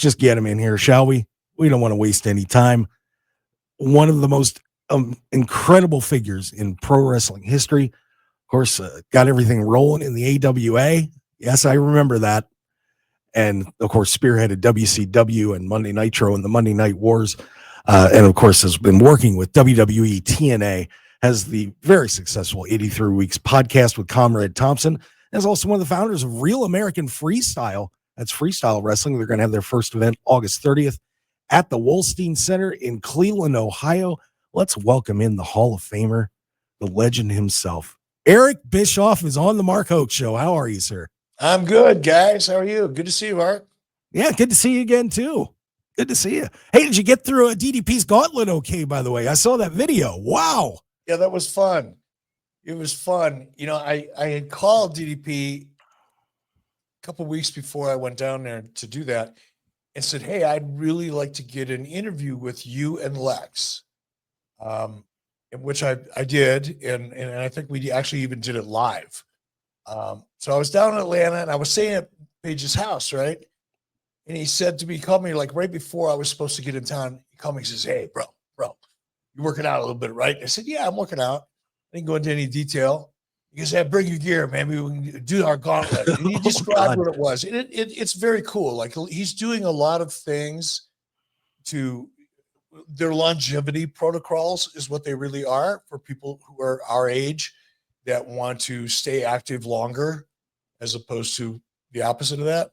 just get him in here, shall we? We don't want to waste any time. One of the most incredible figures in pro wrestling history. Of course, got everything rolling in the AWA. Yes, I remember that. And of course, spearheaded WCW and Monday Nitro and the Monday Night Wars. And of course, has been working with WWE TNA, has the very successful 83 Weeks podcast with Comrade Thompson, and is also one of the founders of Real American Freestyle. That's freestyle wrestling. They're going to have their first event August 30th at the Wolstein Center in Cleveland, Ohio. Let's welcome in the Hall of Famer, the legend himself. Eric Bischoff is on the Mark Hoke Show. How are you, sir? I'm good, guys. How are you? Good to see you, Mark. Yeah, good to see you again, too. Good to see you. Hey, did you get through a DDP's gauntlet okay, by the way? I saw that video. Wow. Yeah, that was fun. It was fun. You know, I had called DDP a couple of weeks before I went down there to do that and said, hey, I'd really like to get an interview with you and Lex, in which I did. And I think we actually even did it live. So I was down in Atlanta and I was staying at Paige's house, right? And he said to me, he called me like right before I was supposed to get in town. He called me and says, hey, bro, you're working out a little bit, right? I said, yeah, I'm working out. I didn't go into any detail. He goes, yeah, bring your gear, man. We can do our gauntlet. And he described what it was. And it's very cool. Like he's doing a lot of things to their longevity protocols is what they really are for people who are our age that want to stay active longer as opposed to the opposite of that.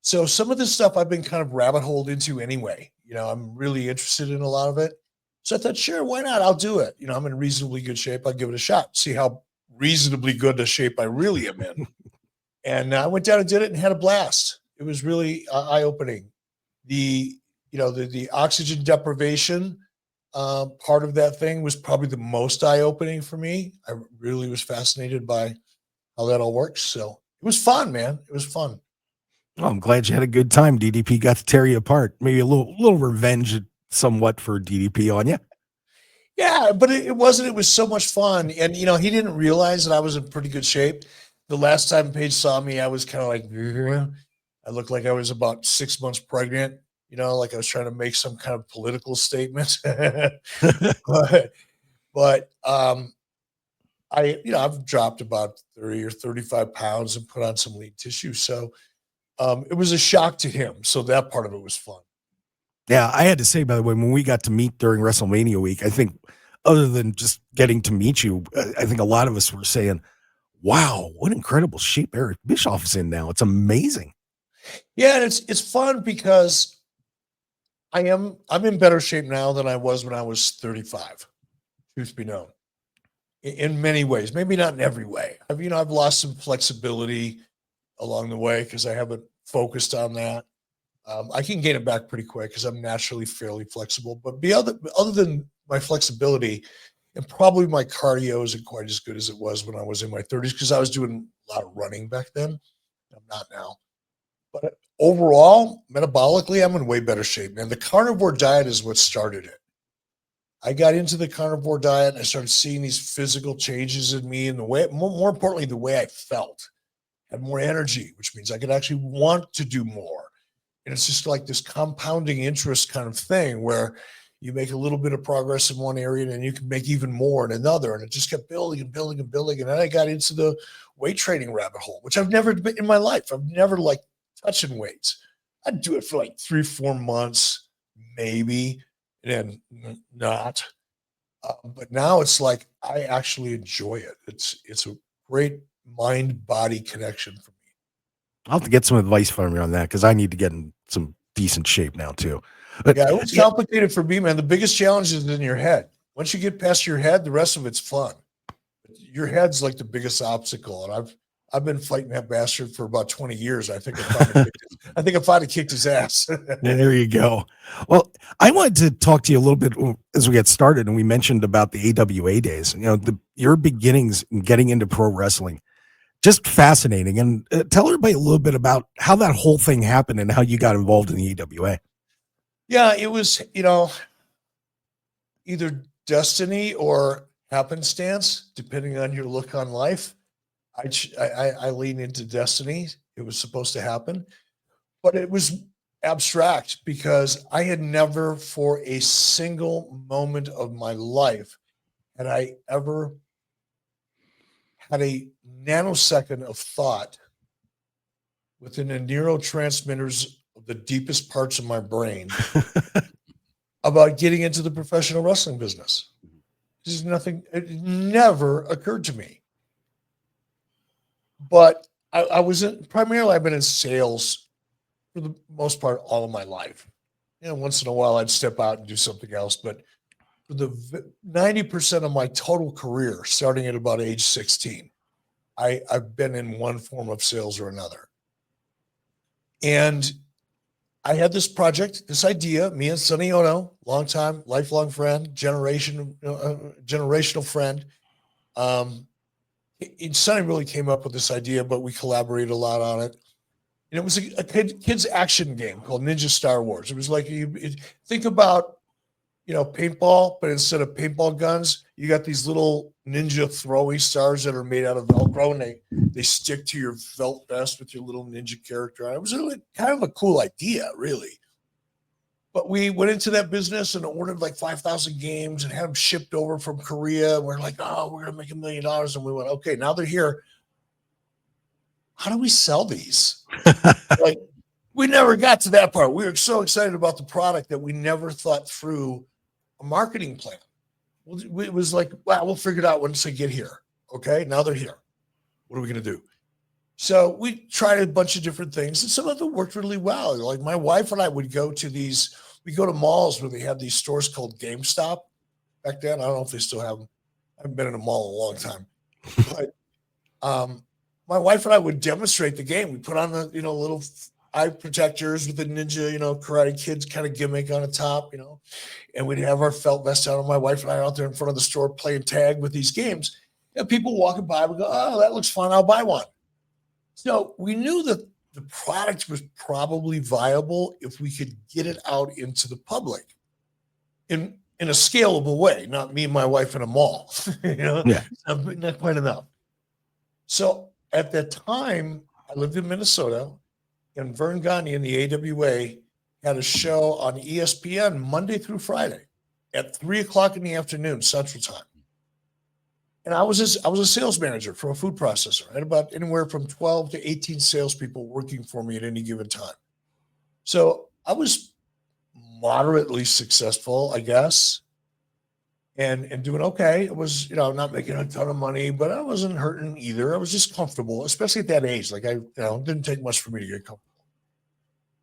So some of this stuff I've been kind of rabbit holed into anyway. You know, I'm really interested in a lot of it. So I thought, sure, why not? I'll do it. You know, I'm in reasonably good shape. I'll give it a shot. See how reasonably good a shape I really am in. And I went down and did it and had a blast. It was really eye-opening. The oxygen deprivation part of that thing was probably the most eye-opening for me. I really was fascinated by how that all works. So it was fun, man. It was fun. Well, I'm glad you had a good time. DDP got to tear you apart. Maybe a little revenge somewhat for DDP on you. Yeah, but it wasn't. It was so much fun. And, you know, he didn't realize that I was in pretty good shape. The last time Paige saw me, I was kind of like, I looked like I was about 6 months pregnant, you know, like I was trying to make some kind of political statement. but I've dropped about 30 or 35 pounds and put on some lean tissue. So it was a shock to him. So that part of it was fun. Yeah, I had to say, by the way, when we got to meet during WrestleMania week, I think other than just getting to meet you, I think a lot of us were saying, wow, what incredible shape Eric Bischoff is in now. It's amazing. Yeah, and it's fun because I'm in better shape now than I was when I was 35, truth be known. In many ways, maybe not in every way. I've lost some flexibility along the way because I haven't focused on that. I can gain it back pretty quick because I'm naturally fairly flexible. But other than my flexibility, and probably my cardio isn't quite as good as it was when I was in my 30s because I was doing a lot of running back then. I'm not now. But overall, metabolically, I'm in way better shape, man. The carnivore diet is what started it. I got into the carnivore diet and I started seeing these physical changes in me and the way, more importantly, the way I felt. Had more energy, which means I could actually want to do more. And it's just like this compounding interest kind of thing where you make a little bit of progress in one area and then you can make even more in another. And it just kept building and building and building. And then I got into the weight training rabbit hole, which I've never been in my life. I've never like touching weights. I'd do it for like 3-4 months, maybe, and then not. But now it's like I actually enjoy it. It's a great mind-body connection for me. I'll have to get some advice from you on that because I need to get in some decent shape now too. But yeah, it was complicated for me, man. The biggest challenge is in your head. Once you get past your head, the rest of it's fun. Your head's like the biggest obstacle, and I've been fighting that bastard for about 20 years. I think I finally kicked his ass. There you go. Well, I wanted to talk to you a little bit as we get started, and we mentioned about the AWA days. You know, your beginnings in getting into pro wrestling. Just fascinating. And tell everybody a little bit about how that whole thing happened and how you got involved in the AWA. Yeah, it was, either destiny or happenstance, depending on your look on life. I lean into destiny. It was supposed to happen, but it was abstract because I had never for a single moment of my life had I ever had a nanosecond of thought within the neurotransmitters of the deepest parts of my brain about getting into the professional wrestling business. This is nothing, it never occurred to me. But I was primarily, I've been in sales for the most part all of my life. Once in a while I'd step out and do something else, but for the 90% of my total career, starting at about age 16, I've been in one form of sales or another. And I had this project, this idea, me and Sonny Ono, longtime, lifelong friend, generational friend. Sonny really came up with this idea, but we collaborated a lot on it. And it was a kid's action game called Ninja Star Wars. It was like, think about, paintball, but instead of paintball guns, you got these little ninja throwing stars that are made out of Velcro, and they stick to your felt vest with your little ninja character. It was really kind of a cool idea, really. But we went into that business and ordered like 5,000 games and had them shipped over from Korea. We're like, oh, we're going to make $1 million. And we went, okay, now they're here. How do we sell these? Like, we never got to that part. We were so excited about the product that we never thought through a marketing plan. It was like, wow, we'll figure it out once they get here. Okay, now they're here. What are we going to do? So we tried a bunch of different things, and some of them worked really well. Like my wife and I would go to malls where they had these stores called GameStop back then. I don't know if they still have them. I haven't been in a mall in a long time. But my wife and I would demonstrate the game. We put on the, little eye protectors with the ninja, Karate Kid kind of gimmick on the top, and we'd have our felt vest on. And my wife and I are out there in front of the store playing tag with these games. And people walking by would go, oh, that looks fun. I'll buy one. So we knew that the product was probably viable if we could get it out into the public in a scalable way, not me and my wife in a mall, Yeah. Not quite enough. So at that time, I lived in Minnesota, and Vern Gagne in the AWA had a show on ESPN Monday through Friday at 3:00 in the afternoon, Central Time. And I was a sales manager for a food processor. I had about anywhere from 12 to 18 salespeople working for me at any given time. So I was moderately successful, I guess, and doing okay. It was, not making a ton of money, but I wasn't hurting either. I was just comfortable, especially at that age. Like it didn't take much for me to get comfortable.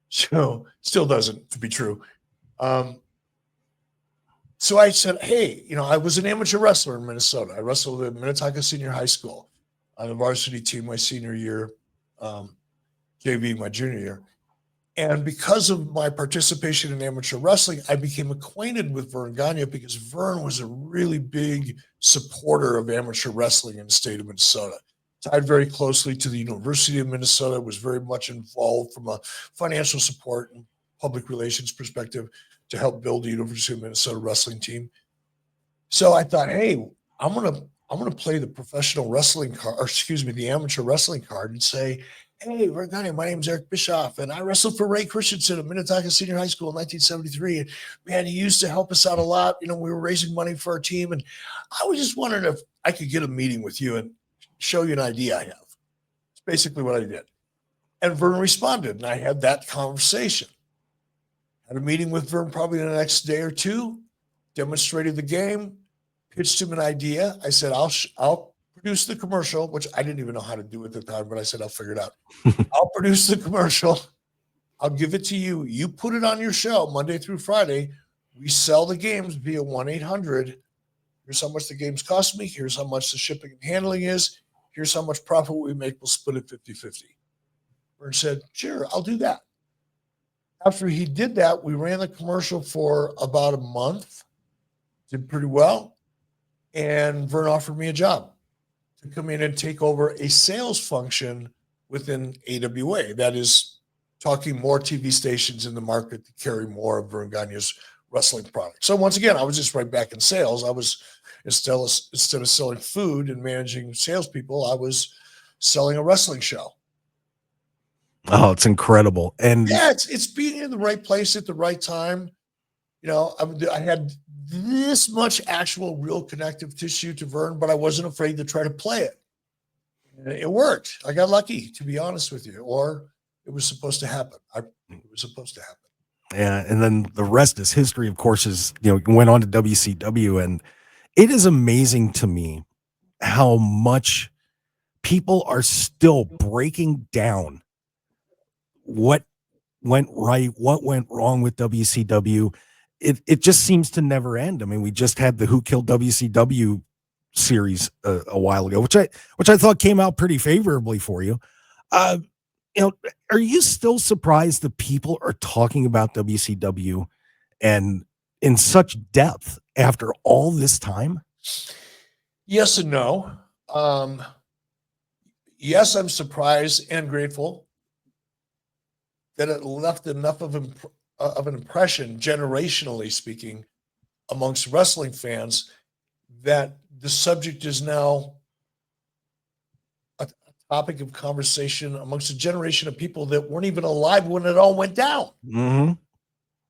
So still doesn't, to be true. So I said, hey, I was an amateur wrestler in Minnesota. I wrestled at Minnetonka Senior High School on the varsity team my senior year, JV my junior year. And because of my participation in amateur wrestling, I became acquainted with Vern Gagne because Vern was a really big supporter of amateur wrestling in the state of Minnesota. Tied very closely to the University of Minnesota, was very much involved from a financial support and public relations perspective to help build the University of Minnesota wrestling team. So I thought, hey, I'm gonna play the professional wrestling card, or excuse me, the amateur wrestling card, and say, hey, Vern Gagne, my name's Eric Bischoff, and I wrestled for Ray Christensen at Minnetonka Senior High School in 1973. And man, he used to help us out a lot. We were raising money for our team, and I was just wondering if I could get a meeting with you and show you an idea I have. It's basically what I did. And Vern responded, and I had that conversation. Had a meeting with Vern probably the next day or two, demonstrated the game, pitched him an idea. I said, I'll produce the commercial, which I didn't even know how to do at the time, but I said, I'll figure it out. I'll produce the commercial. I'll give it to you. You put it on your show Monday through Friday. We sell the games via 1-800. Here's how much the games cost me. Here's how much the shipping and handling is. Here's how much profit we make. We'll split it 50-50. Vern said, sure, I'll do that. After he did that, we ran the commercial for about a month, did pretty well, and Vern offered me a job to come in and take over a sales function within AWA. That is talking more TV stations in the market to carry more of Vern Gagne's wrestling product. So once again, I was just right back in sales. I was, instead of selling food and managing salespeople, I was selling a wrestling show. Oh, it's incredible. And Yeah, it's being in the right place at the right time. I had this much actual real connective tissue to Vern, but I wasn't afraid to try to play it. And it worked. I got lucky, to be honest with you, or it was supposed to happen. It was supposed to happen. yeah, and then the rest is history, of course, is went on to WCW, and it is amazing to me how much people are still breaking down what went right, what went wrong with WCW. It just seems to never end. I mean, we just had the Who Killed WCW series a while ago, which I thought came out pretty favorably for you. Uh, are you still surprised that people are talking about WCW and in such depth after all this time? Yes and no. Yes, I'm surprised and grateful that it left enough of an impression, generationally speaking, amongst wrestling fans that the subject is now a topic of conversation amongst a generation of people that weren't even alive when it all went down. Mm-hmm.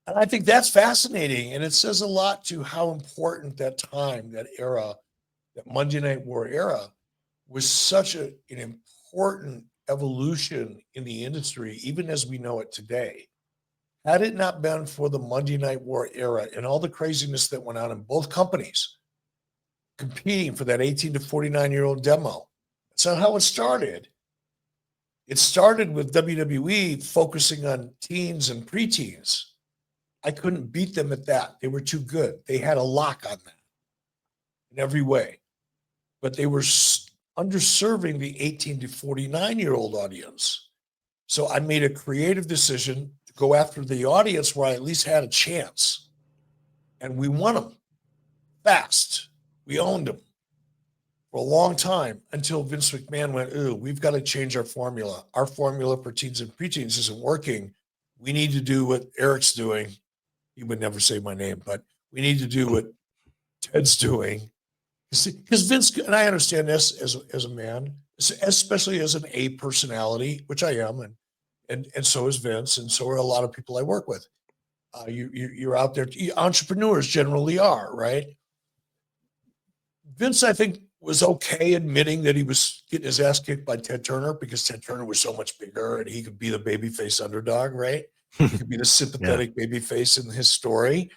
And I think that's fascinating. And it says a lot to how important that time, that era, that Monday Night War era was such an important evolution in the industry, even as we know it today. Had it not been for the Monday Night War era and all the craziness that went on in both companies competing for that 18 to 49-year-old demo, that's not how it started. It started with WWE focusing on teens and preteens. I couldn't beat them at that. They were too good. They had a lock on that in every way. But they were underserving the 18 to 49-year-old audience. So I made a creative decision to go after the audience where I at least had a chance. And we won them fast. We owned them for a long time until Vince McMahon went, ooh, we've got to change our formula. Our formula for teens and preteens isn't working. We need to do what Eric's doing. He would never say my name, but we need to do what Ted's doing. Because Vince, and I understand this as a man, especially as an A personality, which I am, and so is Vince, and so are a lot of people I work with. You're out there. Entrepreneurs generally are, right? Vince, I think, was okay admitting that he was getting his ass kicked by Ted Turner because Ted Turner was so much bigger and he could be the babyface underdog, right? He could be the sympathetic babyface in his story.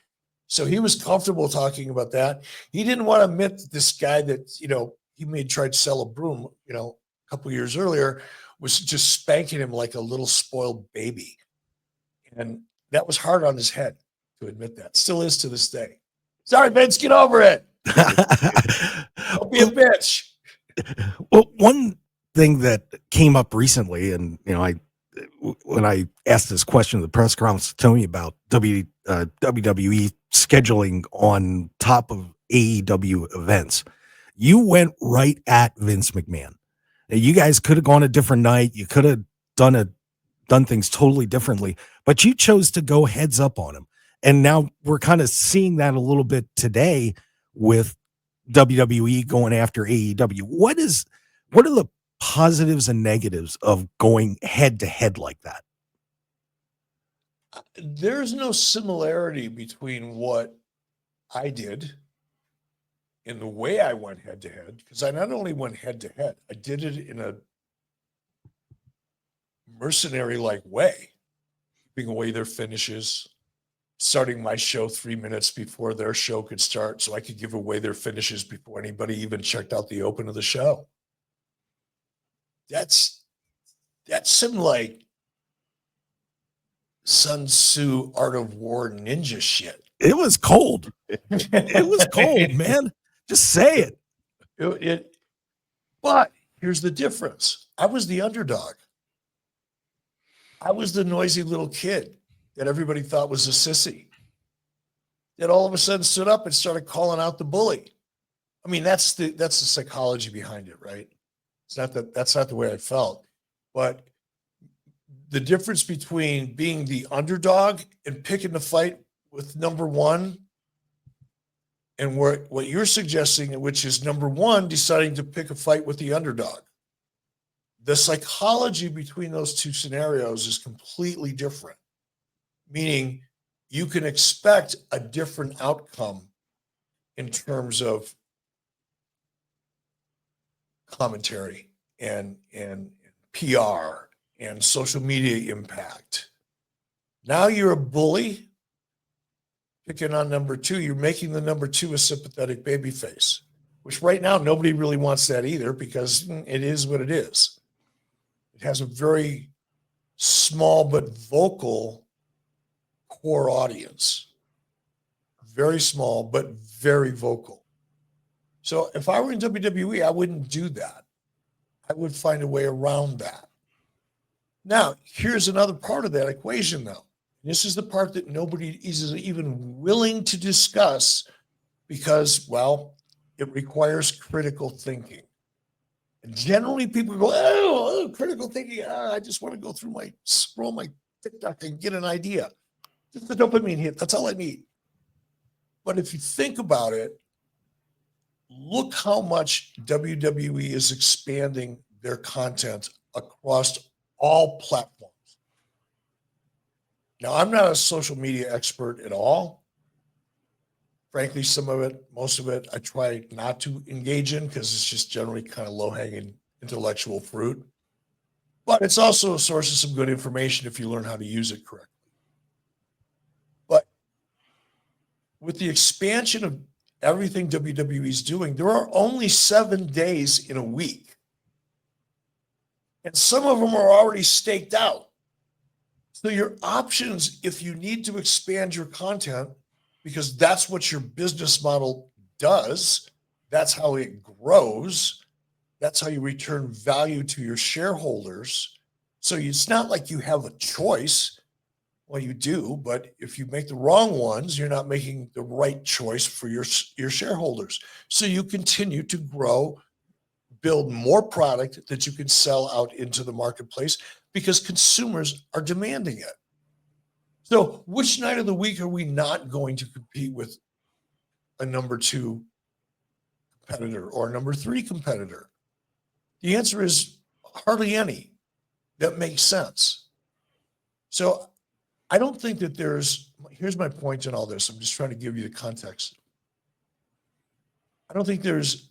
So he was comfortable talking about that. He didn't want to admit that this guy that, he tried to sell a broom, a couple of years earlier was just spanking him like a little spoiled baby. And that was hard on his head to admit that. Still is to this day. Sorry, Vince, get over it. Don't be a bitch. Well, one thing that came up recently, and when I asked this question at the press conference, Tony, about WWE scheduling on top of AEW events, you went right at Vince McMahon. Now, you guys could have gone a different night. You could have done things totally differently, but you chose to go heads up on him. And now we're kind of seeing that a little bit today with WWE going after AEW. What are the positives and negatives of going head to head like that? There's no similarity between what I did in the way I went head to head, because I not only went head to head, I did it in a mercenary like way, giving away their finishes, starting my show 3 minutes before their show could start so I could give away their finishes before anybody even checked out the open of the show. That's some like Sun Tzu Art of War ninja shit. It was cold. It was cold, man. Just say it. But here's the difference. I was the underdog. I was the noisy little kid that everybody thought was a sissy, that all of a sudden stood up and started calling out the bully. I mean, that's the psychology behind it, right? That's not the way I felt. But the difference between being the underdog and picking the fight with number one and what you're suggesting, which is number one deciding to pick a fight with the underdog. The psychology between those two scenarios is completely different, meaning you can expect a different outcome in terms of commentary and PR and social media impact. Now you're a bully picking on number two. You're making the number two a sympathetic baby face, which right now nobody really wants that either, because it is what it is. It has a very small but vocal core audience. Very small, but very vocal. So if I were in WWE, I wouldn't do that. I would find a way around that. Now, here's another part of that equation, though. This is the part that nobody is even willing to discuss because, well, it requires critical thinking. And generally, people go, oh, critical thinking. I just want to go through scroll my TikTok and get an idea. Just a dopamine hit. That's all I need. But if you think about it, look how much WWE is expanding their content across all platforms. Now, I'm not a social media expert at all. Frankly, some of it, most of it, I try not to engage in because it's just generally kind of low-hanging intellectual fruit. But it's also a source of some good information if you learn how to use it correctly. But with the expansion of everything WWE is doing, there are only 7 days in a week. And some of them are already staked out. So your options, if you need to expand your content, because that's what your business model does, that's how it grows, that's how you return value to your shareholders. So it's not like you have a choice. Well, you do, but if you make the wrong ones, you're not making the right choice for your shareholders. So you continue to grow, build more product that you can sell out into the marketplace because consumers are demanding it. So which night of the week are we not going to compete with a number 2 competitor or a number 3 competitor? The answer is hardly any. That makes sense. So I don't think that here's my point in all this. I'm just trying to give you the context. I don't think there's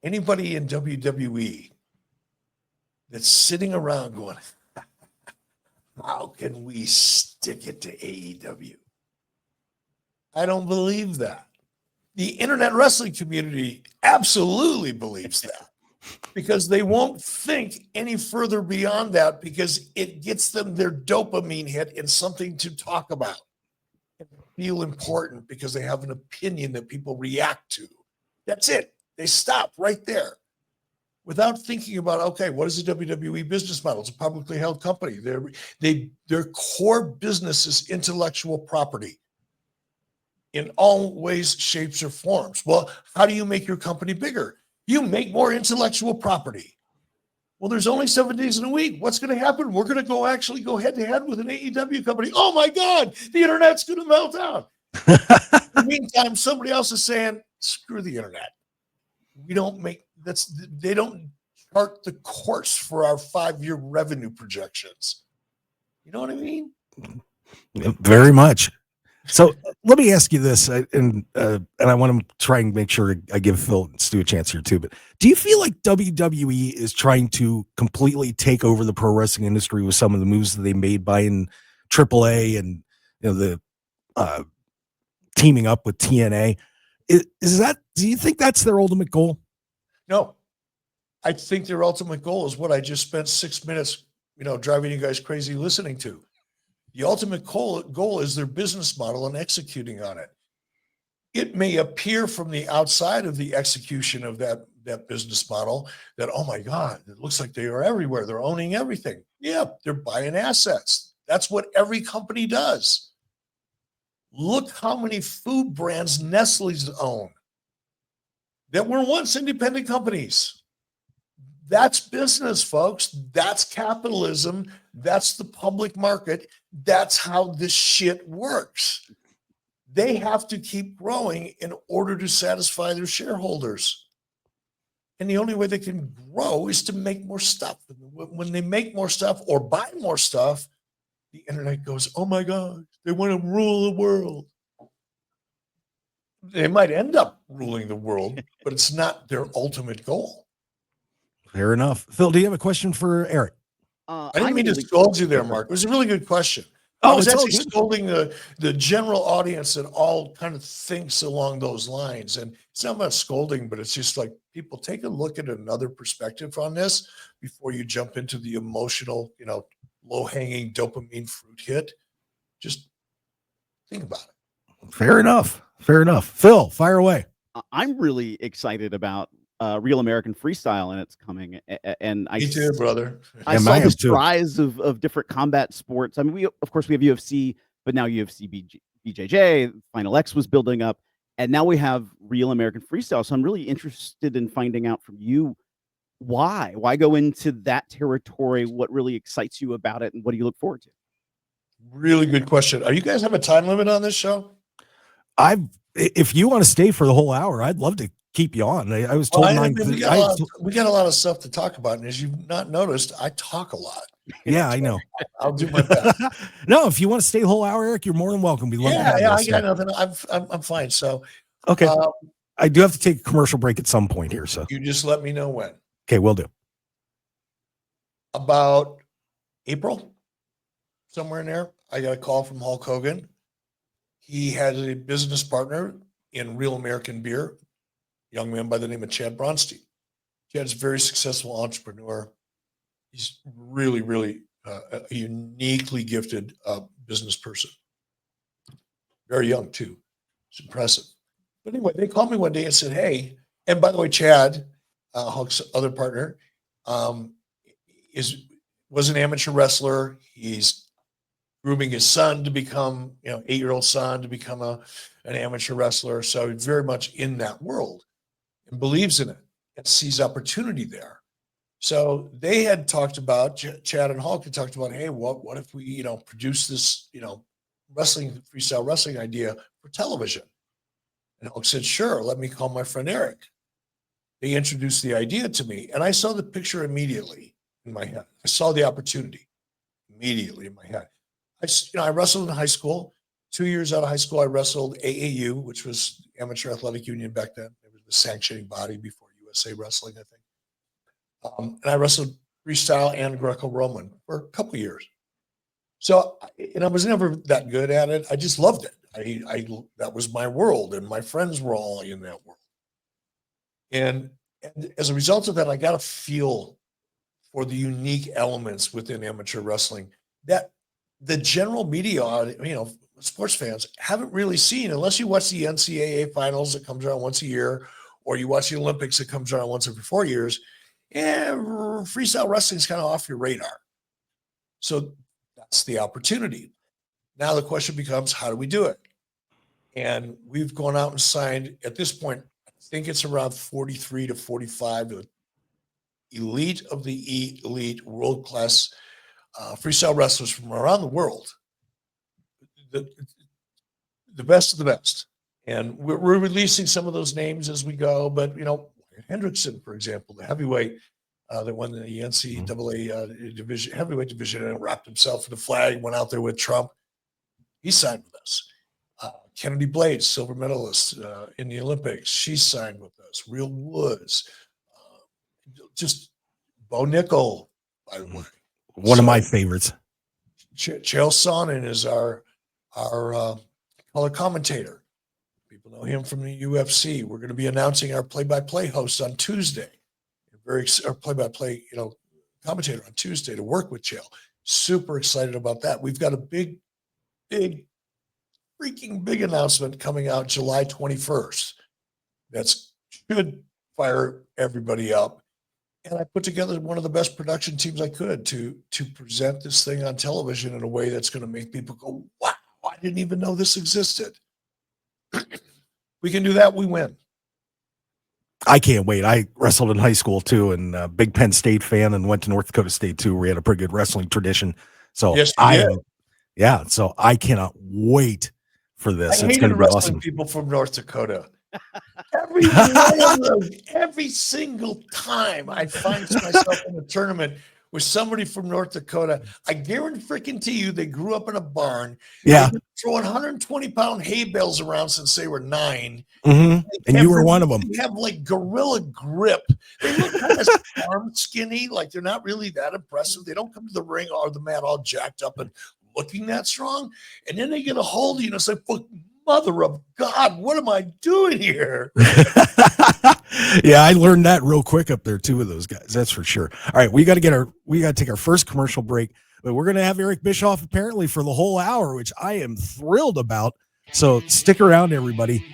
anybody in WWE that's sitting around going, how can we stick it to AEW? I don't believe that. The internet wrestling community absolutely believes that because they won't think any further beyond that because it gets them their dopamine hit and something to talk about and feel important because they have an opinion that people react to. That's it. They stop right there without thinking about, okay, what is the WWE business model? It's a publicly held company. Their core business is intellectual property in all ways, shapes, or forms. Well, how do you make your company bigger? You make more intellectual property. Well, there's only 7 days in a week. What's going to happen? We're going to actually go head to head with an AEW company. Oh my God, the internet's going to melt down. In the meantime, somebody else is saying, screw the internet. They don't chart the course for our 5-year revenue projections. You know what I mean? Very much. So let me ask you this, and I want to try and make sure I give Phil and Stu a chance here too. But do you feel like WWE is trying to completely take over the pro wrestling industry with some of the moves that they made buying AAA and the teaming up with TNA? Do you think that's their ultimate goal? No, I think their ultimate goal is what I just spent 6 minutes, driving you guys crazy listening to. The ultimate goal is their business model and executing on it. It may appear from the outside of the execution of that business model that, oh my God, it looks like they are everywhere. They're owning everything. Yeah, they're buying assets. That's what every company does. Look how many food brands Nestle's own that were once independent companies. That's business, folks. That's capitalism. That's the public market. That's how this shit works. They have to keep growing in order to satisfy their shareholders. And the only way they can grow is to make more stuff. When they make more stuff or buy more stuff, the internet goes, oh my God, they want to rule the world. They might end up ruling the world, but it's not their ultimate goal. Fair enough. Phil, do you have a question for Eric? I didn't mean to scold you there, Mark. It was a really good question. Oh, I was it's all actually good. scolding the general audience that all kind of thinks along those lines. And it's not about scolding, but it's just like, people, take a look at another perspective on this before you jump into the emotional, low-hanging dopamine fruit hit. Just think about it. Fair enough. Fair enough. Phil, fire away. I'm really excited about Real American Freestyle, and it's coming. And Me too, brother. I saw this rise of different combat sports. I mean, we have UFC, but now UFC BJJ, Final X was building up, and now we have Real American Freestyle. So I'm really interested in finding out from you why go into that territory. What really excites you about it, and what do you look forward to? Really good question. Are you guys have a time limit on this show? If you want to stay for the whole hour, I'd love to keep you on. I was told we got a lot of stuff to talk about, and as you've not noticed, I talk a lot. Yeah, I know. I'll do my best. No, if you want to stay the whole hour, Eric, you're more than welcome. We love I got nothing. I'm fine. So okay, I do have to take a commercial break at some point here. So you just let me know when. Okay, we'll do. About April, somewhere in there, I got a call from Hulk Hogan. He had a business partner in Real American Beer, a young man by the name of Chad Bronstein. Chad's a very successful entrepreneur. He's really, really a uniquely gifted business person. Very young, too. It's impressive. But anyway, they called me one day and said, hey, and by the way, Chad, Hulk's other partner, was an amateur wrestler. He's grooming his son to become, 8-year-old son to become an amateur wrestler. So he's very much in that world and believes in it and sees opportunity there. So they had talked about, Chad and Hulk had talked about, hey, what if we, produce this, freestyle wrestling idea for television? And Hulk said, sure, let me call my friend Eric. They introduced the idea to me, and I saw the picture immediately in my head. I saw the opportunity immediately in my head. I wrestled in high school. 2 years out of high school, I wrestled AAU, which was Amateur Athletic Union back then. It was the sanctioning body before USA Wrestling, I think. And I wrestled freestyle and Greco-Roman for a couple of years. So, and I was never that good at it. I just loved it. That was my world, and my friends were all in that world. And as a result of that, I got a feel for the unique elements within amateur wrestling that the general media, sports fans haven't really seen, unless you watch the NCAA finals that comes around once a year, or you watch the Olympics that comes around once every 4 years. And freestyle wrestling is kind of off your radar. So that's the opportunity. Now the question becomes, how do we do it? And we've gone out and signed, at this point, I think it's around 43 to 45 elite of the elite world-class freestyle wrestlers from around the world, the best of the best. And we're releasing some of those names as we go, but Hendrickson, for example, the heavyweight that won the NCAA division, heavyweight division, and wrapped himself in the flag, went out there with Trump. He signed with us. Kennedy Blades, silver medalist in the Olympics, she signed with us. Real Woods, just Bo Nickel, by the way. One of my favorites. Chael Sonnen is our color commentator. People know him from the UFC. We're going to be announcing our play-by-play host on Tuesday. Our play-by-play, commentator on Tuesday to work with Chael. Super excited about that. We've got a big, freaking big announcement coming out July 21st. That's should fire everybody up. And I put together one of the best production teams I could to present this thing on television in a way that's going to make people go, wow, I didn't even know this existed. We can do that, we win. I can't wait. I wrestled in high school too, and big Penn State fan, and went to North Dakota State too. We had a pretty good wrestling tradition. So yes, so I cannot wait for this. I it's going to be wrestling awesome. People from North Dakota. Every one of those, every single time I find myself in a tournament with somebody from North Dakota, I guarantee you they grew up in a barn. Yeah. They've been throwing 120-pound hay bales around since they were 9. Mm-hmm. And you were one of them. They have like gorilla grip. They look kind of arm skinny, like they're not really that impressive. They don't come to the ring or the mat all jacked up and looking that strong. And then they get a hold of you and it's like, mother of God, what am I doing here? Yeah, I learned that real quick up there too with those guys. That's for sure. All right, we got to take our first commercial break, but we're going to have Eric Bischoff apparently for the whole hour, which I am thrilled about. So stick around, everybody.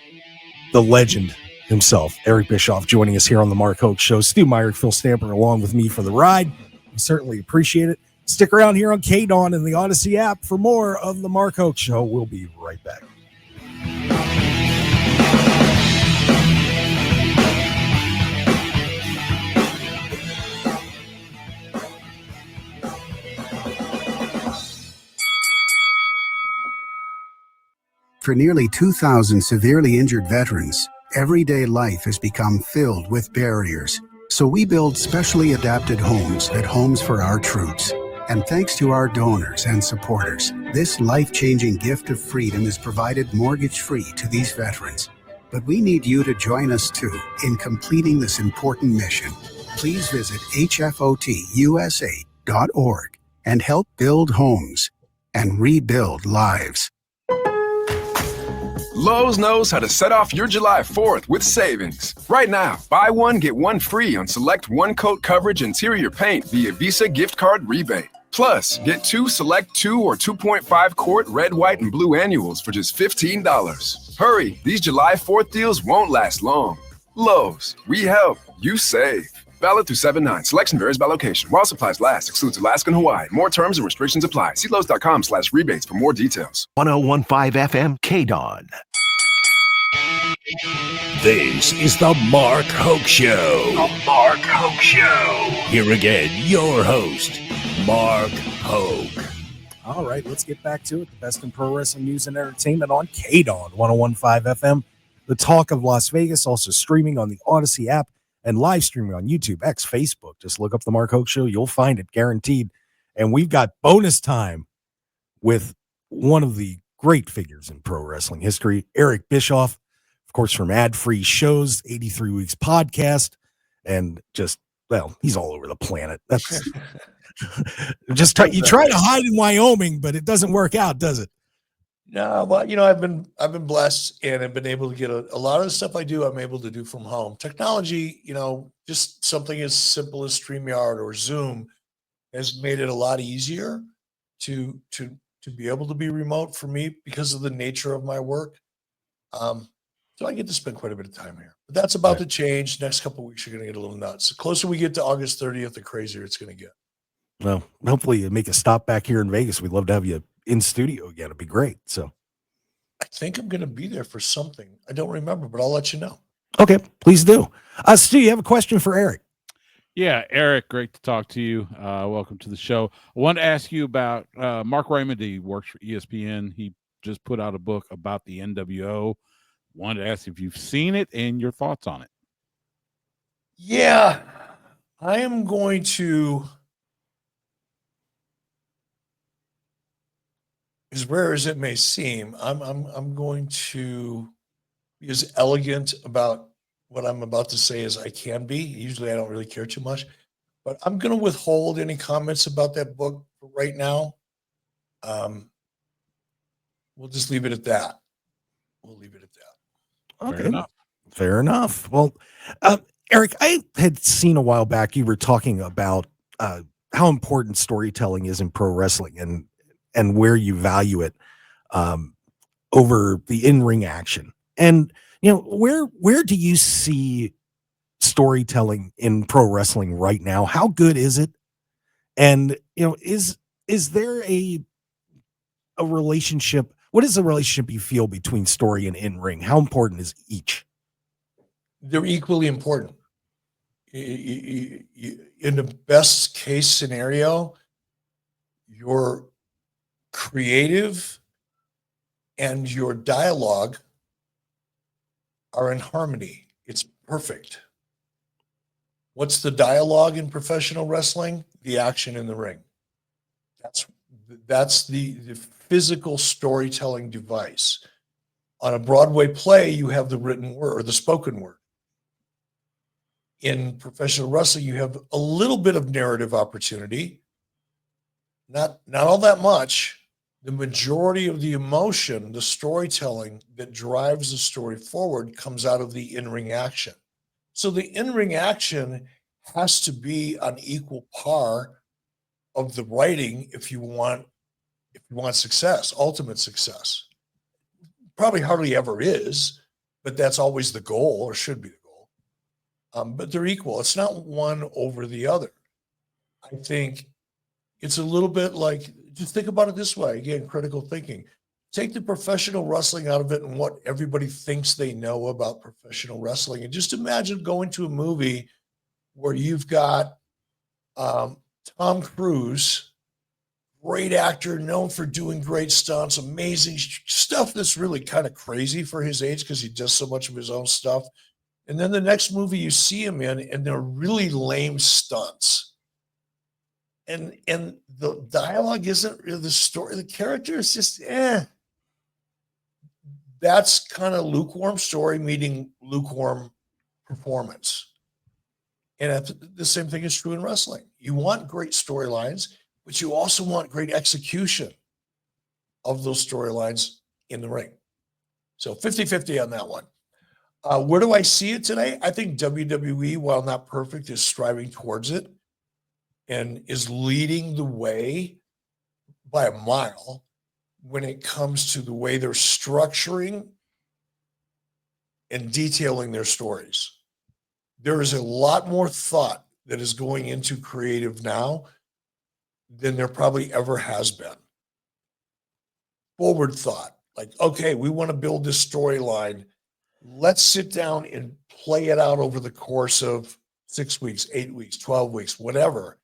The legend himself, Eric Bischoff, joining us here on the Mark Hoke Show. Stu Meyer, Phil Stamper, along with me for the ride. We certainly appreciate it. Stick around here on KDAWN and the Odyssey app for more of the Mark Hoke Show. We'll be right back. For nearly 2,000 severely injured veterans, everyday life has become filled with barriers. So we build specially adapted homes at Homes for Our Troops. And thanks to our donors and supporters, this life-changing gift of freedom is provided mortgage-free to these veterans. But we need you to join us too in completing this important mission. Please visit hfotusa.org and help build homes and rebuild lives. Lowe's knows how to set off your July 4th with savings. Right now, buy one, get one free on select one-coat coverage interior paint via Visa gift card rebate. Plus, get 2 select 2 or 2.5 quart red, white, and blue annuals for just $15. Hurry, these July 4th deals won't last long. Lowe's, we help, you save. Valid through 7/9. Selection varies by location. While supplies last, excludes Alaska and Hawaii. More terms and restrictions apply. See Lowe's.com/rebates for more details. 101.5 FM KDAWN. This is the Mark Hoke Show. The Mark Hoke Show. Here again, your host, Mark Hoke. All right, let's get back to it. The best in pro wrestling news and entertainment on KDAWN 101.5 FM. The talk of Las Vegas, also streaming on the Odyssey app and live streaming on YouTube, X, Facebook. Just look up the Mark Hoke Show. You'll find it, guaranteed. And we've got bonus time with one of the great figures in pro wrestling history, Eric Bischoff, of course, from Ad Free Shows, 83 Weeks podcast, and just, well, he's all over the planet. That's just you try to hide in Wyoming, but it doesn't work out, does it? No, but I've been blessed and I've been able to get a lot of the stuff I do, I'm able to do from home. Technology, just something as simple as StreamYard or Zoom has made it a lot easier to be able to be remote for me because of the nature of my work. So I get to spend quite a bit of time here. But that's about to change. Next couple of weeks are going to get a little nuts. The closer we get to August 30th, the crazier it's going to get. Well, hopefully you make a stop back here in Vegas. We'd love to have you in studio again. It'd be great. So I think I'm going to be there for something. I don't remember, but I'll let you know. Okay, please do. Stu, you have a question for Eric? Yeah, Eric, great to talk to you. Welcome to the show. I wanted to ask you about Mark Raymond. He works for ESPN. He just put out a book about the NWO. Wanted to ask if you've seen it and your thoughts on it. Yeah, I am going to, as rare as it may seem, I'm going to be as elegant about what I'm about to say as I can be. Usually I don't really care too much, but I'm going to withhold any comments about that book for right now. We'll just leave it at that. Okay. Fair enough. Well, Eric, I had seen a while back you were talking about how important storytelling is in pro wrestling and where you value it over the in-ring action. And where do you see storytelling in pro wrestling right now? How good is it? And is there a relationship? What is the relationship you feel between story and in-ring? How important is each? They're equally important. In the best case scenario, your creative and your dialogue are in harmony. It's perfect. What's the dialogue in professional wrestling? The action in the ring. That's the physical storytelling device. On a Broadway play, you have the written word or the spoken word. In professional wrestling, you have a little bit of narrative opportunity, not all that much. The majority of the emotion, the storytelling that drives the story forward comes out of the in-ring action. So the in-ring action has to be on equal par of the writing if you want success, ultimate success. Probably hardly ever is, but that's always the goal, or should be the goal. But they're equal. It's not one over the other. I think it's a little bit like, just think about it this way. Again, critical thinking. Take the professional wrestling out of it and what everybody thinks they know about professional wrestling. And just imagine going to a movie where you've got Tom Cruise, great actor, known for doing great stunts, amazing stuff that's really kind of crazy for his age because he does so much of his own stuff. And then the next movie you see him in, and they're really lame stunts. And the dialogue isn't really the story. The character is just, That's kind of lukewarm story meeting lukewarm performance. And the same thing is true in wrestling. You want great storylines, but you also want great execution of those storylines in the ring. So 50-50 on that one. Where do I see it today? I think WWE, while not perfect, is striving towards it and is leading the way by a mile when it comes to the way they're structuring and detailing their stories. There is a lot more thought that is going into creative now than there probably ever has been. Forward thought, like, okay, we want to build this storyline. Let's sit down and play it out over the course of 6 weeks, 8 weeks, 12 weeks, whatever,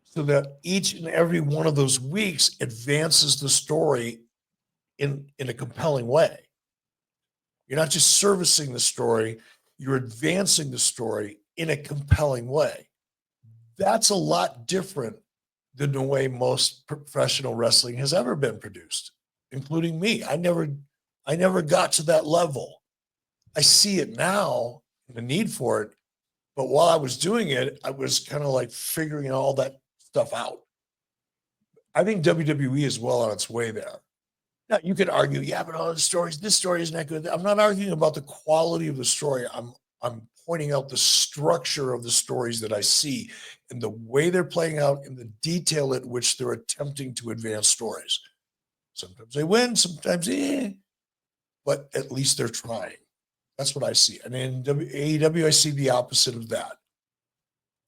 so that each and every one of those weeks advances the story in a compelling way. You're not just servicing the story, you're advancing the story in a compelling way. That's a lot different than the way most professional wrestling has ever been produced, including me. I never got to that level. I see it now, the need for it, but while I was doing it, I was kind of like figuring all that stuff out. I think WWE is well on its way there. Now, you could argue, yeah, but all the stories, this story isn't that good. I'm not arguing about the quality of the story. I'm pointing out the structure of the stories that I see and the way they're playing out and the detail at which they're attempting to advance stories. Sometimes they win, sometimes but at least they're trying. That's what I see. And in AEW, I see the opposite of that.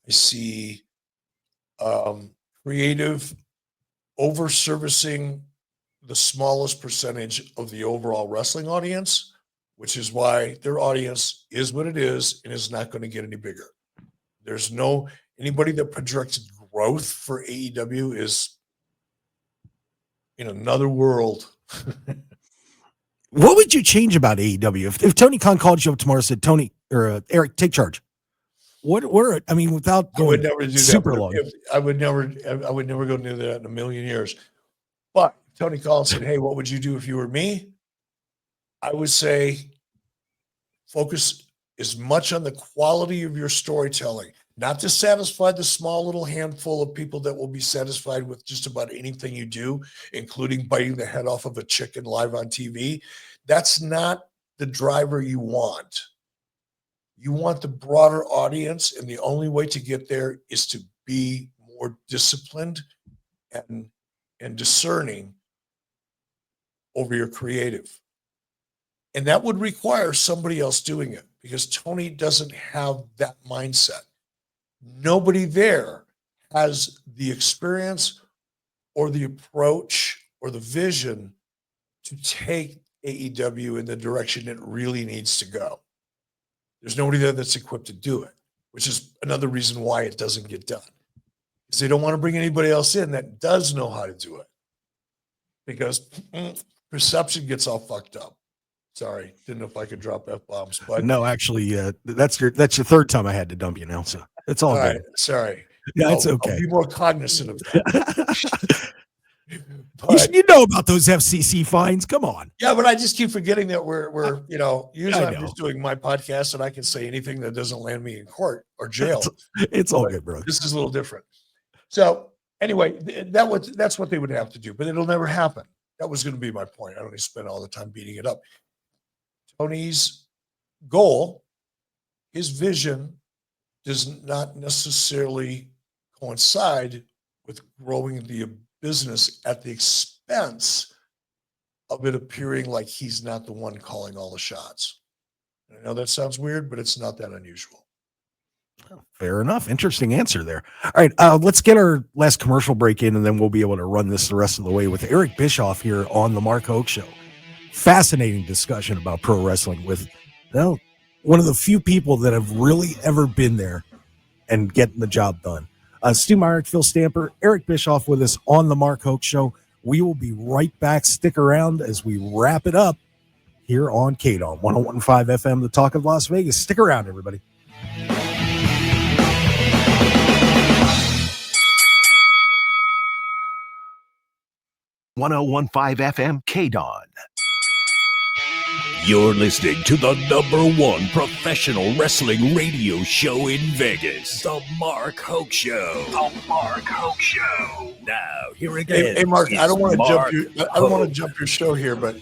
I see creative over-servicing the smallest percentage of the overall wrestling audience, which is why their audience is what it is and is not going to get any bigger. There's anybody that projected growth for AEW is in another world. What would you change about AEW if Tony Khan called you up tomorrow and said, Tony or Eric, take charge? Without going I would never do super that. long. I would never go near that in a million years. But Tony called and said, hey, what would you do if you were me? I would say focus as much on the quality of your storytelling, not to satisfy the small little handful of people that will be satisfied with just about anything you do, including biting the head off of a chicken live on TV. That's not the driver you want. You want the broader audience, and the only way to get there is to be more disciplined and discerning over your creative. And that would require somebody else doing it because Tony doesn't have that mindset. Nobody there has the experience or the approach or the vision to take AEW in the direction it really needs to go. There's nobody there that's equipped to do it, which is another reason why it doesn't get done. Because they don't want to bring anybody else in that does know how to do it. Because perception gets all fucked up. Sorry, didn't know if I could drop F-bombs, but No, actually, that's your third time I had to dump you now, so it's all all good. right, sorry. Yeah, it's I'll okay. be more cognizant of that. You know about those FCC fines? Come on. Yeah, but I just keep forgetting that we're usually I'm know. just doing my podcast and I can say anything that doesn't land me in court or jail. It's all But good, bro. This is a little different. So anyway, that's what they would have to do, but it'll never happen. That was going to be my point. I don't need to spend all the time beating it up. Tony's goal, his vision, does not necessarily coincide with growing the business at the expense of it appearing like he's not the one calling all the shots. I know that sounds weird, but it's not that unusual. Fair enough. Interesting answer there. All right, let's get our last commercial break in, and then we'll be able to run this the rest of the way with Eric Bischoff here on the Mark Hoke Show. Fascinating discussion about pro wrestling with, well, one of the few people that have really ever been there and getting the job done. Stu Meyer, Phil Stamper, Eric Bischoff with us on the Mark Hoke Show. We will be right back. Stick around as we wrap it up here on KDON 101.5 FM, the Talk of Las Vegas. Stick around, everybody. FM KDON. You're listening to the #1 professional wrestling radio show in Vegas, the Mark Hoke Show. The Mark Hoke Show. Now, here again. Hey, Mark, I don't want to jump you. I don't want to Hoke. jump your show here, but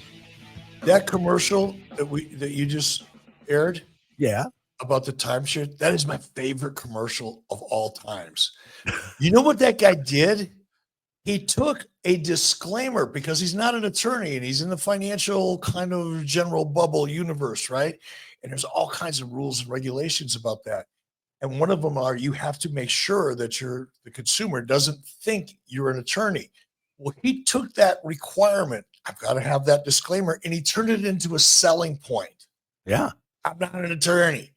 that commercial that you just aired, Yeah. about the timeshare, that is my favorite commercial of all times. You know what that guy did? He took a disclaimer because he's not an attorney and he's in the financial kind of general bubble universe, right? And there's all kinds of rules and regulations about that. And one of them are you have to make sure that the consumer doesn't think you're an attorney. Well, he took that requirement, I've got to have that disclaimer, and he turned it into a selling point. Yeah. I'm not an attorney.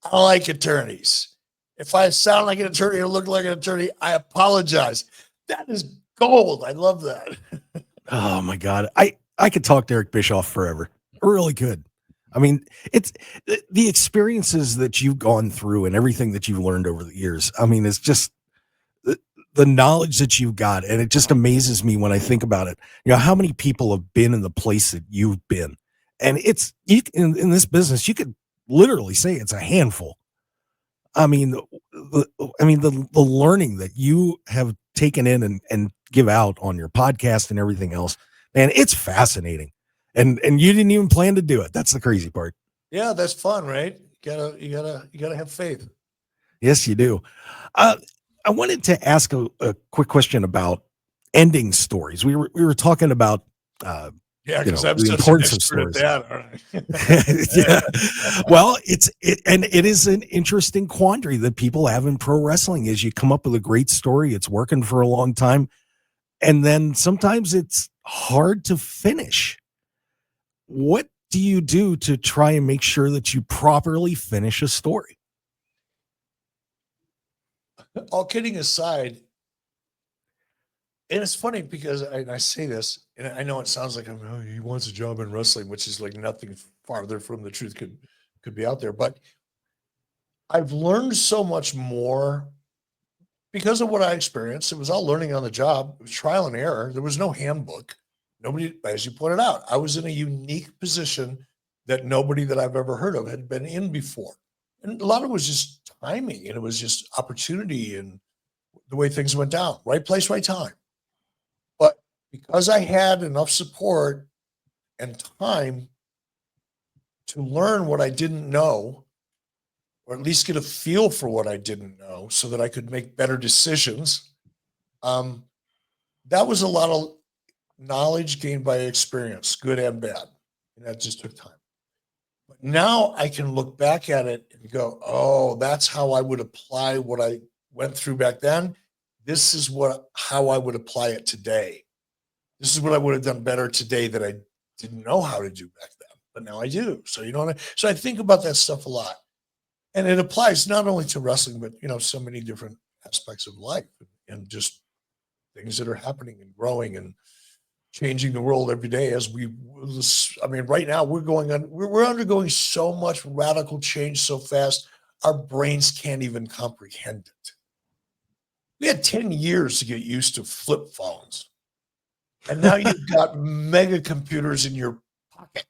I don't like attorneys. If I sound like an attorney or look like an attorney, I apologize. That is gold. I love that. Oh my God. I could talk to Eric Bischoff forever. I really could. I mean, it's the experiences that you've gone through and everything that you've learned over the years. I mean, it's just the knowledge that you've got. And it just amazes me when I think about it. You know, how many people have been in the place that you've been. And it's in this business, you could literally say it's a handful. I mean, the learning that you have taken in and give out on your podcast and everything else, man, it's fascinating. And you didn't even plan to do it. That's the crazy part. Yeah, that's fun, right? You gotta have faith. Yes, you do. I wanted to ask a quick question about ending stories. We were talking about Yeah, because I'm the such an importance of expert at stories. that, aren't I? Yeah. Well, it is an interesting quandary that people have in pro wrestling is you come up with a great story, it's working for a long time, and then sometimes it's hard to finish. What do you do to try and make sure that you properly finish a story? All kidding aside, and it's funny because I say this, and I know it sounds like he wants a job in wrestling, which is like nothing farther from the truth could be out there. But I've learned so much more because of what I experienced. It was all learning on the job. It was trial and error. There was no handbook. Nobody, as you pointed out, I was in a unique position that nobody that I've ever heard of had been in before. And a lot of it was just timing, and it was just opportunity and the way things went down. Right place, right time. But because I had enough support and time to learn what I didn't know, or at least get a feel for what I didn't know so that I could make better decisions, that was a lot of knowledge gained by experience, good and bad. And that just took time. But now I can look back at it and go, oh, that's how I would apply what I went through back then. This is how I would apply it today. This is what I would have done better today that I didn't know how to do back then, but now I do. So, so I think about that stuff a lot. And it applies not only to wrestling, but, so many different aspects of life and just things that are happening and growing. And changing the world every day as right now we're undergoing so much radical change so fast, our brains can't even comprehend it. We had 10 years to get used to flip phones. And now you've got mega computers in your pocket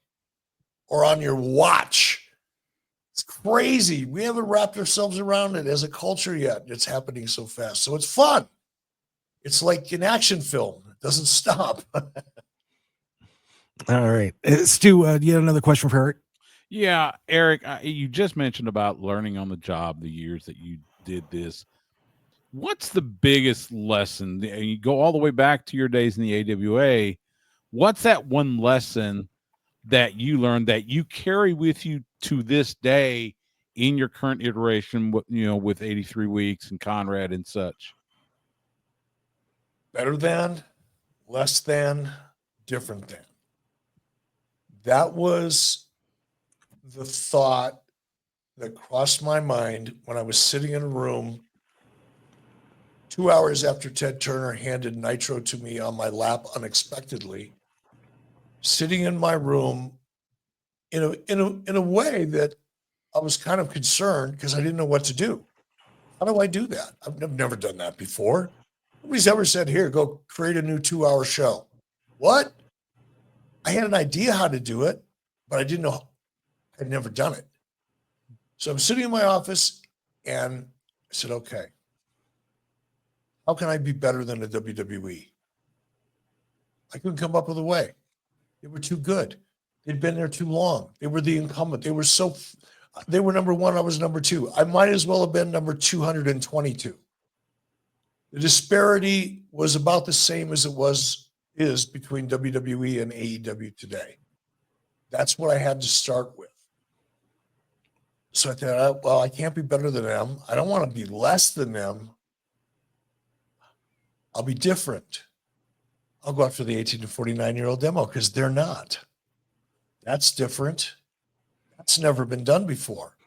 or on your watch. It's crazy. We haven't wrapped ourselves around it as a culture yet. It's happening so fast. So it's fun. It's like an action film. It doesn't stop. All right. Stu, do you have another question for Eric? Yeah, Eric, you just mentioned about learning on the job, the years that you did this. What's the biggest lesson? And you go all the way back to your days in the AWA. What's that one lesson that you learned that you carry with you to this day in your current iteration, with 83 weeks and Conrad and such? Better than, less than, different than. That was the thought that crossed my mind when I was sitting in a room 2 hours after Ted Turner handed Nitro to me on my lap unexpectedly, sitting in my room in a way that I was kind of concerned because I didn't know what to do. How do I do that? I've never done that before. Nobody's ever said, here, go create a new 2-hour show. What? I had an idea how to do it, but I didn't know. I'd never done it. So I'm sitting in my office and I said, okay, how can I be better than the WWE? I couldn't come up with a way. They were too good. They'd been there too long. They were the incumbent. They were number one. I was number two. I might as well have been number 222. The disparity was about the same as is between WWE and AEW today. That's what I had to start with. So I thought, well, I can't be better than them. I don't want to be less than them. I'll be different. I'll go after the 18 to 49-year-old demo because they're not. That's different. That's never been done before.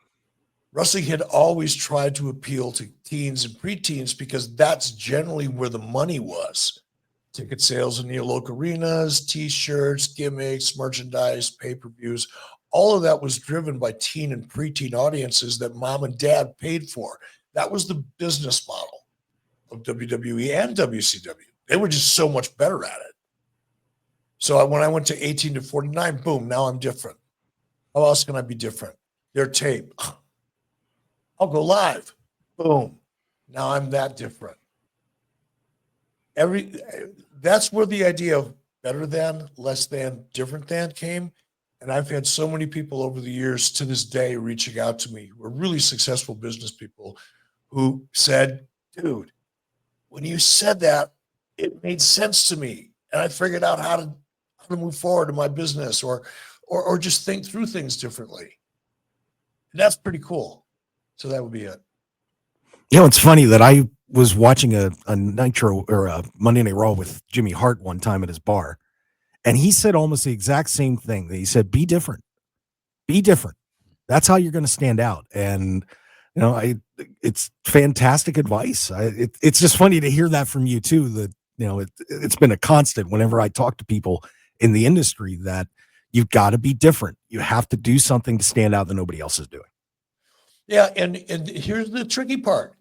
Wrestling had always tried to appeal to teens and preteens because that's generally where the money was. Ticket sales in your local arenas, T-shirts, gimmicks, merchandise, pay-per-views. All of that was driven by teen and preteen audiences that mom and dad paid for. That was the business model of WWE and WCW. They were just so much better at it. So when I went to 18 to 49, boom, now I'm different. How else can I be different? Their tape. I'll go live. Boom. Now I'm that different. That's where the idea of better than, less than, different than came. And I've had so many people over the years to this day reaching out to me who are really successful business people who said, dude, when you said that, it made sense to me. And I figured out how to move forward in my business or just think through things differently. And that's pretty cool. So that would be it. It's funny that I was watching a Nitro or a Monday Night Raw with Jimmy Hart one time at his bar. And he said almost the exact same thing. He said, be different. Be different. That's how you're going to stand out. And, it's fantastic advice. It's just funny to hear that from you too, that, it's been a constant whenever I talk to people in the industry that you've got to be different. You have to do something to stand out that nobody else is doing. Yeah. And here's the tricky part.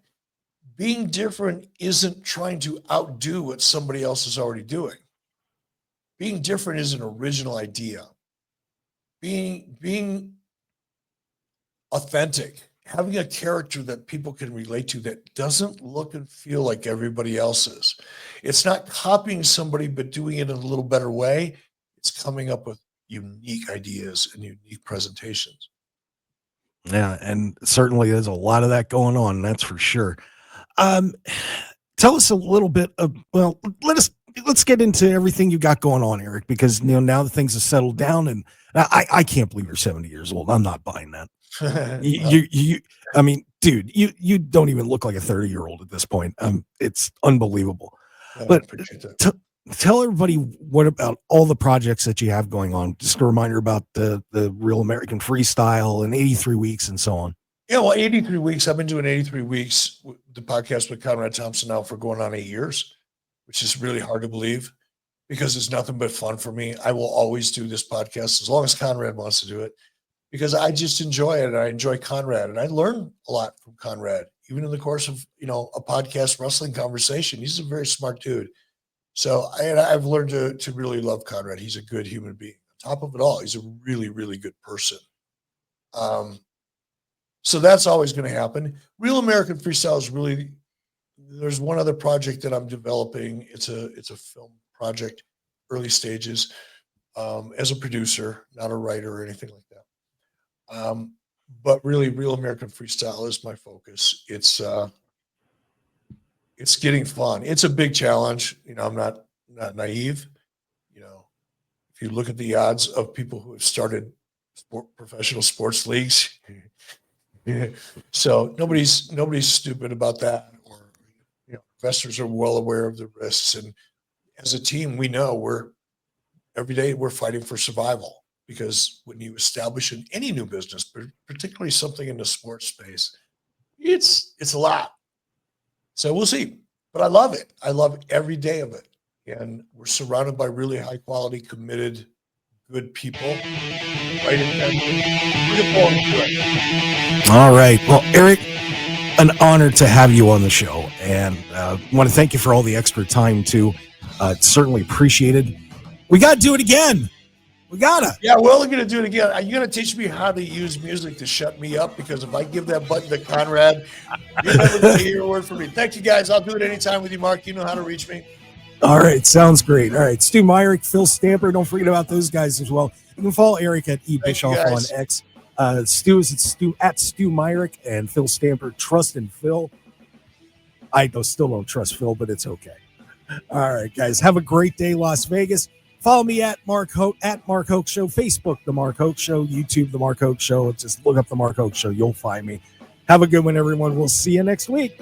Being different isn't trying to outdo what somebody else is already doing. Being different is an original idea. Being authentic, having a character that people can relate to that doesn't look and feel like everybody else's. It's not copying somebody, but doing it in a little better way. It's coming up with unique ideas and unique presentations. Yeah, and certainly there's a lot of that going on, that's for sure. Tell us a little bit of, let's get into everything you got going on, Eric, because now that things have settled down, and I can't believe you're 70 years old. I'm not buying that. I mean, dude, you don't even look like a 30-year-old at this point. It's unbelievable. But tell everybody what about all the projects that you have going on. Just a reminder about the Real American Freestyle and 83 weeks and so on. Yeah, well, 83 weeks. I've been doing 83 weeks, the podcast with Conrad Thompson now for going on 8 years, which is really hard to believe. because it's nothing but fun for me. I will always do this podcast as long as Conrad wants to do it, because I just enjoy it. And I enjoy Conrad, and I learn a lot from Conrad, even in the course of, a podcast wrestling conversation. He's a very smart dude. So I've learned to really love Conrad. He's a good human being. On top of it all, he's a really, really good person. So that's always going to happen. Real American Freestyle is really, there's one other project that I'm developing. It's a film project, early stages, as a producer, not a writer or anything like that. But really, Real American Freestyle is my focus. It's getting fun. It's a big challenge. I'm not naive. If you look at the odds of people who have started professional sports leagues, so nobody's stupid about that. Or investors are well aware of the risks, and as a team, we know every day we're fighting for survival, because when you establish in any new business, particularly something in the sports space, it's a lot. So we'll see, but I love it. I love every day of it. And we're surrounded by really high quality, committed, good people. Right in there. Looking forward to it. All right. Well, Eric, an honor to have you on the show. And I want to thank you for all the extra time, too. It's certainly appreciated. We got to do it again. We gotta. Yeah, we're only gonna do it again. Are you gonna teach me how to use music to shut me up? Because if I give that button to Conrad, you're never gonna hear a word from me. Thank you, guys. I'll do it anytime with you, Mark. You know how to reach me. All right, sounds great. All right, Stu Myrick, Phil Stamper. Don't forget about those guys as well. You can follow Eric at Bischoff on X. Stu is at Stu Myrick, and Phil Stamper. Trust in Phil. I still don't trust Phil, but it's okay. All right, guys. Have a great day, Las Vegas. Follow me at Mark Hoke Show, Facebook, The Mark Hoke Show, YouTube, The Mark Hoke Show. Just look up The Mark Hoke Show. You'll find me. Have a good one, everyone. We'll see you next week.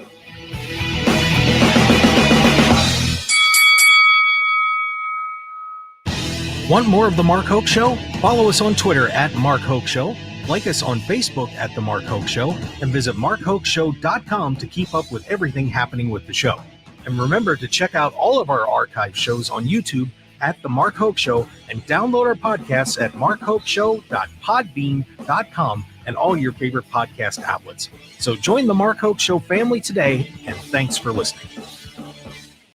Want more of The Mark Hoke Show? Follow us on Twitter at Mark Hoke Show, like us on Facebook at The Mark Hoke Show, and visit markhokeshow.com to keep up with everything happening with the show. And remember to check out all of our archive shows on YouTube at The Mark Hoke Show, and download our podcasts at markhokeshow.podbean.com and all your favorite podcast outlets. So join The Mark Hoke Show family today, and thanks for listening.